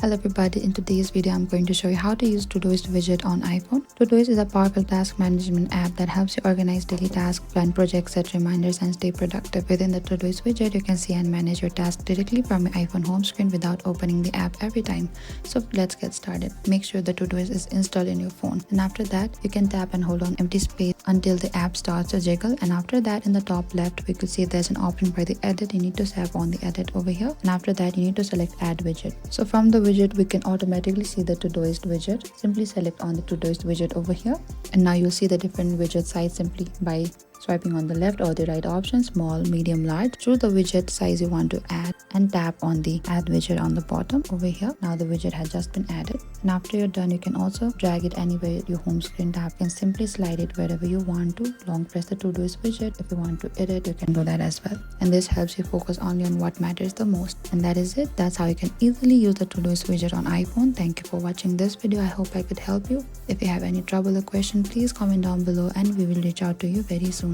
Hello everybody, in today's video I'm going to show you how to use Todoist widget on iPhone. Todoist is a powerful task management app that helps you organize daily tasks, plan projects, set reminders and stay productive. Within the Todoist widget, you can see and manage your tasks directly from your iPhone home screen without opening the app every time. So let's get started. Make sure the Todoist is installed in your phone, and after that you can tap and hold on empty space until the app starts to jiggle, and after that in the top left we could see there's an option for the edit. You need to tap on the edit over here, and after that you need to select add widget. So from the widget we can automatically see the Todoist widget. Simply select on the Todoist widget over here, and now you'll see the different widget size simply by swiping on the left or the right option: small, medium, large. Choose the widget size you want to add and tap on the add widget on the bottom over here. Now the widget has just been added, and after you're done you can also drag it anywhere your home screen tap and simply slide it wherever you want to. Long press the Todoist widget. If you want to edit, you can do that as well, and this helps you focus only on what matters the most. And that is it. That's how you can easily use the Todoist widget on iPhone. Thank you for watching this video. I hope I could help you. If you have any trouble or question, please comment down below and we will reach out to you very soon.